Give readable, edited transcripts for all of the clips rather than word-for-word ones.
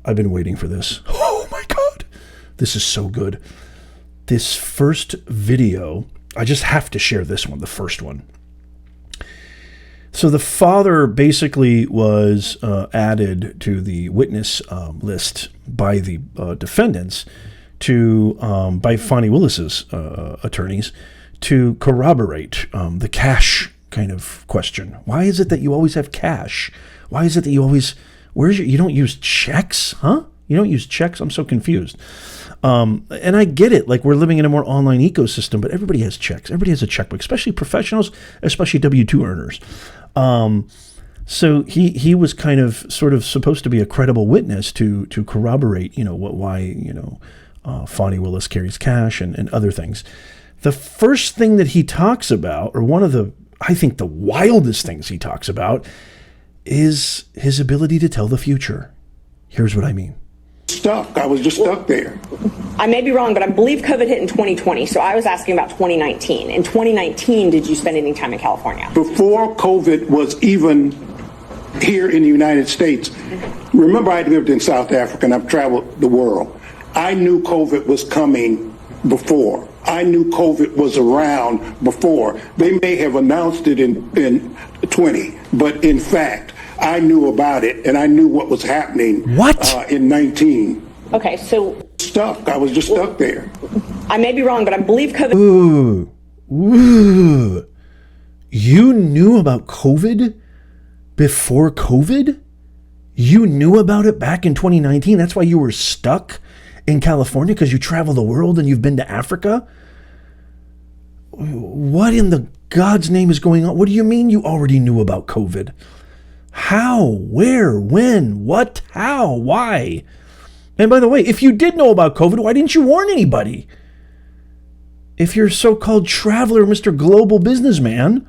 I've been waiting for this. Oh my God. This is so good. This first video, I just have to share this one, the first one. So the father basically was added to the witness list by the defendants by Fani Willis's attorneys to corroborate the cash kind of question. Why is it that you always have cash? Why is it that you don't use checks, huh? You don't use checks? I'm so confused. And I get it. Like, we're living in a more online ecosystem, but everybody has checks. Everybody has a checkbook, especially professionals, especially W-2 earners. So he was kind of sort of supposed to be a credible witness to corroborate, why Fani Willis carries cash and other things. The first thing that he talks about, or one of the, I think the wildest things he talks about, is his ability to tell the future. Here's what I mean. I was just stuck there. I may be wrong, but I believe COVID hit in 2020. So I was asking about 2019. In 2019, did you spend any time in California? Before COVID was even here in the United States, remember I lived in South Africa and I've traveled the world. I knew COVID was coming before. I knew COVID was around before. They may have announced it in 20, but in fact, I knew about it and I knew what was happening. In 19. Okay, so I was just stuck there. I may be wrong, but I believe COVID. Ooh. You knew about COVID before COVID? You knew about it back in 2019? That's why you were stuck in California, because you travel the world and you've been to Africa? What in the God's name is going on? What do you mean you already knew about COVID? How? Where? When? What? How? Why? And by the way, if you did know about COVID, why didn't you warn anybody? If you're a so-called traveler, Mr. Global Businessman,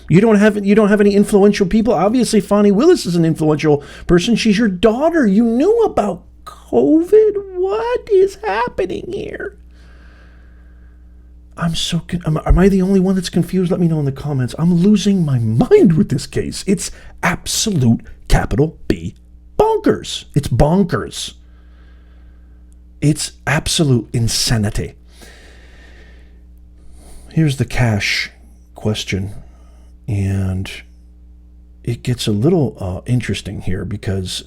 you don't have any influential people. Obviously, Fani Willis is an influential person. She's your daughter. You knew about COVID? What is happening here? Am I the only one that's confused? Let me know in the comments. I'm losing my mind with this case. It's absolute capital B bonkers. It's bonkers. It's absolute insanity. Here's the cash question. And it gets a little interesting here because,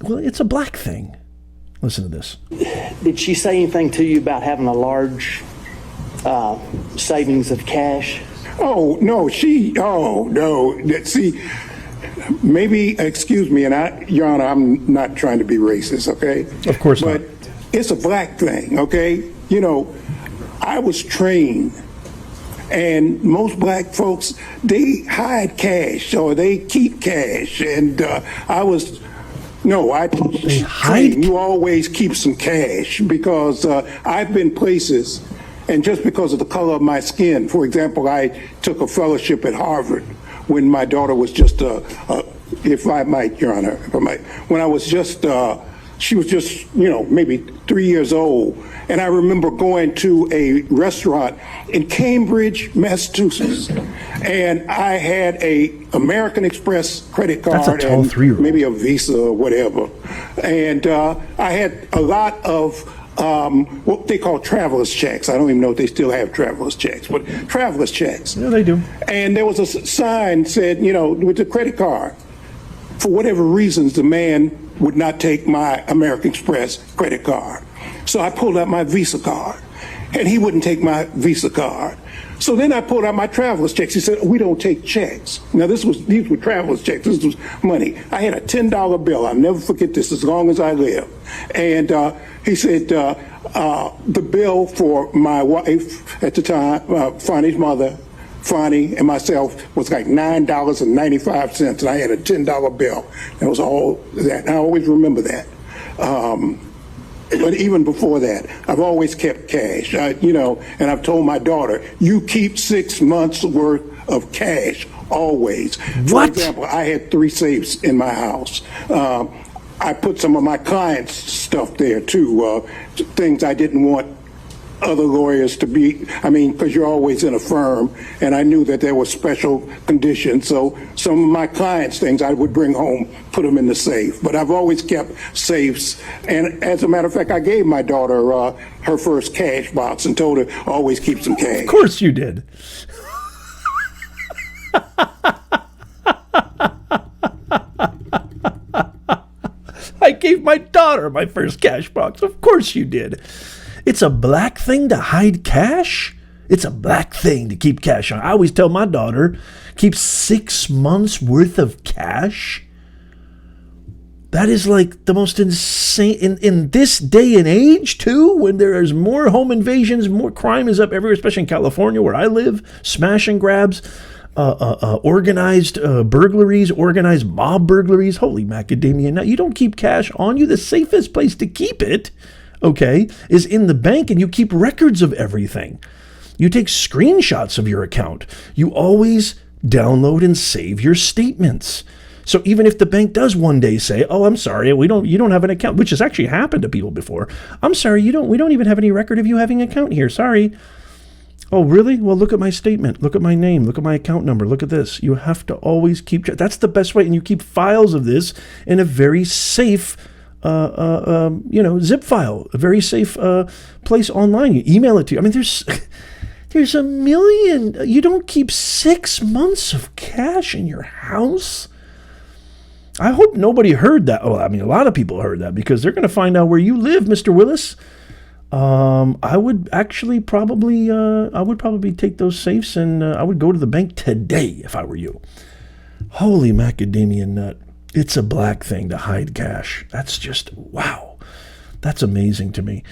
it's a black thing. Listen to this. Did she say anything to you about having a large savings of cash? Oh, no, see, maybe, excuse me, and Your Honor, I'm not trying to be racist, okay? Of course not. But it's a black thing, okay? I was trained, and most black folks, they hide cash or they keep cash, and They hide? You always keep some cash, because I've been places, and just because of the color of my skin, for example, I took a fellowship at Harvard when my daughter was just, if I might, Your Honor, when I was just, she was just, maybe 3 years old. And I remember going to a restaurant in Cambridge, Massachusetts, and I had a American Express credit card. That's a tall and 3-year-old. maybe a Visa or whatever. And I had a lot of what they call traveler's checks. I don't even know if they still have traveler's checks, but traveler's checks. Yeah, they do. And there was a sign said, with the credit card. For whatever reasons, the man would not take my American Express credit card. So I pulled out my Visa card, and he wouldn't take my Visa card. So then I pulled out my traveler's checks. He said, we don't take checks. Now, these were traveler's checks. This was money. I had a $10 bill. I'll never forget this as long as I live. And he said, the bill for my wife at the time, Fani's mother, Fani, and myself was like $9.95, and I had a $10 bill. That was all that. And I always remember that. But even before that, I've always kept cash, and I've told my daughter, you keep 6 months worth of cash always. For example, I had 3 safes in my house. I put some of my clients' stuff there too, things I didn't want other lawyers to be, because you're always in a firm, and I knew that there were special conditions. So some of my clients' things I would bring home, put them in the safe. But I've always kept safes. And as a matter of fact, I gave my daughter her first cash box and told her always keep some cash. Of course you did. I gave my daughter my first cash box. Of course you did. It's a black thing to hide cash. It's a black thing to keep cash on. I always tell my daughter, keep 6 months worth of cash. That is like the most insane, in this day and age too, when there is more home invasions, more crime is up everywhere, especially in California where I live, smash and grabs, organized burglaries, organized mob burglaries. Holy macadamia nut. You don't keep cash on you. The safest place to keep it, okay, is in the bank, and you keep records of everything. You take screenshots of your account. You always download and save your statements. So even if the bank does one day say, "Oh, I'm sorry, you don't have an account," which has actually happened to people before. "I'm sorry, we don't even have any record of you having an account here. Sorry." "Oh, really? Well, look at my statement. Look at my name. Look at my account number. Look at this." You have to always keep track. That's the best way, and you keep files of this in a very safe zip file, a very safe place online. You email it to you. There's a million. You don't keep 6 months of cash in your house. I hope nobody heard that. Oh, a lot of people heard that because they're going to find out where you live, Mr. Willis. I would actually probably take those safes and I would go to the bank today if I were you. Holy macadamia nut. It's a black thing to hide cash. That's just, wow. That's amazing to me.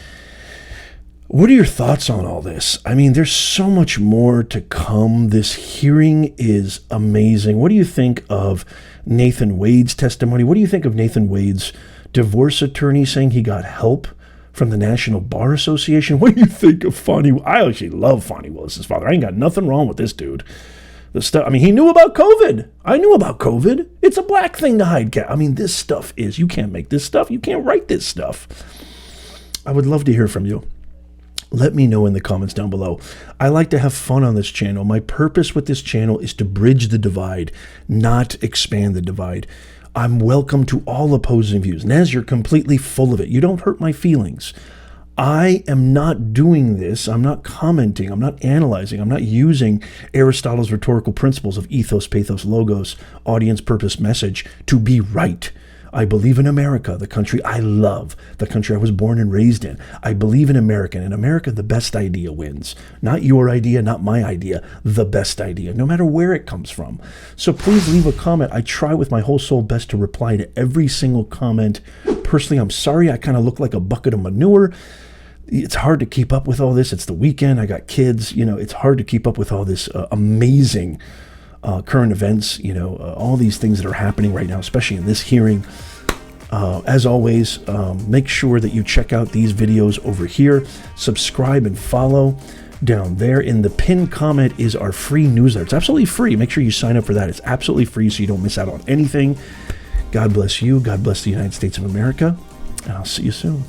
What are your thoughts on all this? There's so much more to come. This hearing is amazing. What do you think of Nathan Wade's testimony? What do you think of Nathan Wade's divorce attorney saying he got help from the National Bar Association? What do you think of Fani? I actually love Fani Willis's father. I ain't got nothing wrong with this dude. The stuff, he knew about COVID. I knew about COVID. It's a black thing to hide cash. This stuff is, you can't make this stuff. You can't write this stuff. I would love to hear from you. Let me know in the comments down below. I like to have fun on this channel. My purpose with this channel is to bridge the divide, not expand the divide. I'm welcome to all opposing views. Nez, you're completely full of it. You don't hurt my feelings. I am not doing this. I'm not commenting. I'm not analyzing. I'm not using Aristotle's rhetorical principles of ethos, pathos, logos, audience, purpose, message to be right. I believe in America, the country I love, the country I was born and raised in. I believe in America. And in America, the best idea wins. Not your idea, not my idea, the best idea, no matter where it comes from. So please leave a comment. I try with my whole soul best to reply to every single comment. Personally, I'm sorry I kind of look like a bucket of manure. It's hard to keep up with all this. It's the weekend. I got kids. It's hard to keep up with all this amazing current events, all these things that are happening right now, especially in this hearing. As always, make sure that you check out these videos over here. Subscribe and follow down there. In the pinned comment is our free newsletter. It's absolutely free. Make sure you sign up for that. It's absolutely free so you don't miss out on anything. God bless you. God bless the United States of America. And I'll see you soon.